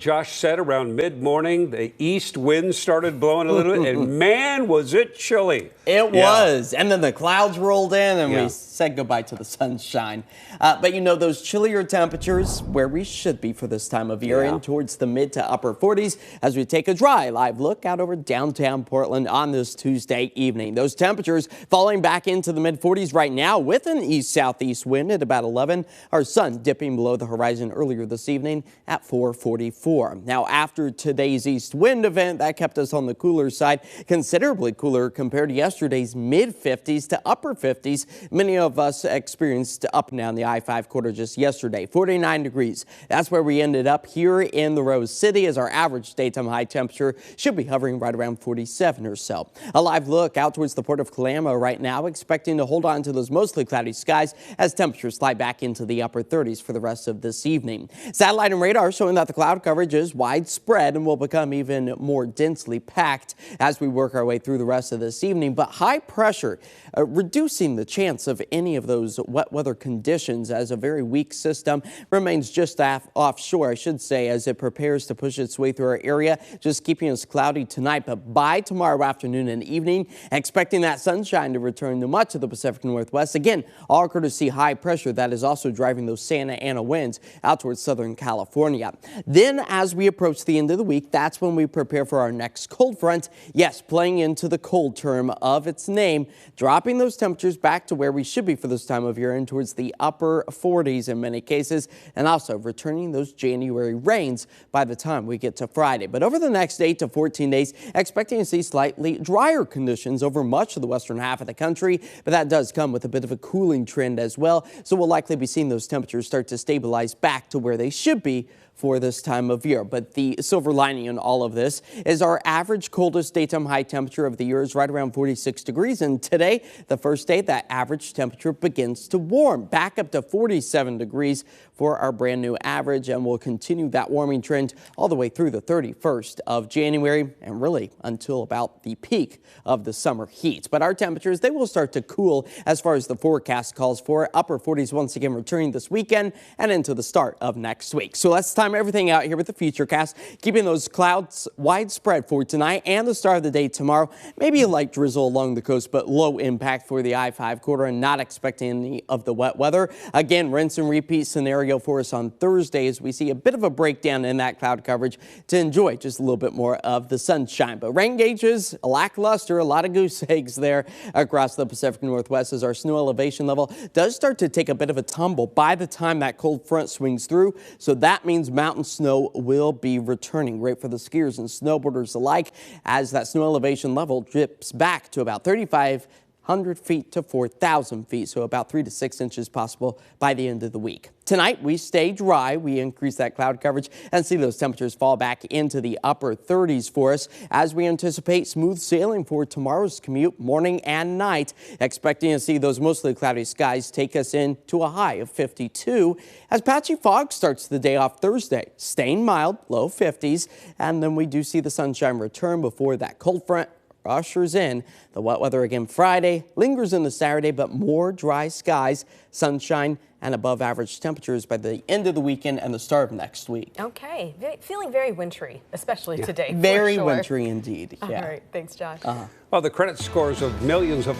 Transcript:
Josh said around mid-morning, the east wind started blowing a little bit, and man, was it chilly. It was. And then the clouds rolled in, and we said goodbye to the sunshine. But you know, those chillier temperatures where we should be for this time of year, in towards the mid to upper 40s as we take a dry live look out over downtown Portland on this Tuesday evening. Those temperatures falling back into the mid 40s right now with an east-southeast wind at about 11. Our sun dipping below the horizon earlier this evening at 4:44. Now, after today's east wind event, that kept us on the cooler side, considerably cooler compared to yesterday's mid-50s to upper 50s. Many of us experienced up and down the I-5 corridor just yesterday, 49 degrees. That's where we ended up here in the Rose City, as our average daytime high temperature should be hovering right around 47 or so. A live look out towards the port of Kalama right now, expecting to hold on to those mostly cloudy skies as temperatures slide back into the upper 30s for the rest of this evening. Satellite and radar showing that the cloud coverage is widespread and will become even more densely packed as we work our way through the rest of this evening. But high pressure reducing the chance of any of those wet weather conditions, as a very weak system remains just offshore, I should say, as it prepares to push its way through our area, just keeping us cloudy tonight. But by tomorrow afternoon and evening, expecting that sunshine to return to much of the Pacific Northwest. Again, all courtesy high pressure that is also driving those Santa Ana winds out towards Southern California. Then as we approach the end of the week, that's when we prepare for our next cold front. Yes, playing into the cold term of its name, dropping those temperatures back to where we should be for this time of year, and towards the upper 40s in many cases, and also returning those January rains by the time we get to Friday. But over the next 8 to 14 days, expecting to see slightly drier conditions over much of the western half of the country, but that does come with a bit of a cooling trend as well. So we'll likely be seeing those temperatures start to stabilize back to where they should be for this time of year. But the silver lining in all of this is our average coldest daytime high temperature of the year is right around 46 degrees. And today, the first day, that average temperature begins to warm back up to 47 degrees for our brand new average. And we'll continue that warming trend all the way through the 31st of January and really until about the peak of the summer heat. But our temperatures, they will start to cool as far as the forecast calls for. Upper 40s once again returning this weekend and into the start of next week. So let's time everything out here with the Futurecast, keeping those clouds widespread for tonight and the start of the day tomorrow. Maybe a light drizzle along the coast, but low impact for the I-5 corridor, and not expecting any of the wet weather. Again, rinse and repeat scenario for us on Thursday as we see a bit of a breakdown in that cloud coverage to enjoy just a little bit more of the sunshine. But rain gauges, lackluster, a lot of goose eggs there across the Pacific Northwest as our snow elevation level does start to take a bit of a tumble by the time that cold front swings through. So that means mountain snow will be returning. Great for the skiers and snowboarders alike, as that snow elevation level dips back to about 3,500 feet to 4,000 feet, so about 3 to 6 inches possible by the end of the week. Tonight, we stay dry. We increase that cloud coverage and see those temperatures fall back into the upper 30s for us as we anticipate smooth sailing for tomorrow's commute, morning and night. Expecting to see those mostly cloudy skies take us into a high of 52 as patchy fog starts the day off Thursday, staying mild, low 50s, and then we do see the sunshine return before that cold front ushers in. The wet weather again Friday, lingers into Saturday, but more dry skies, sunshine, and above average temperatures by the end of the weekend and the start of next week. Okay, feeling very wintry, especially today. Very wintry indeed. All right, thanks, Josh. Well, the credit scores of millions of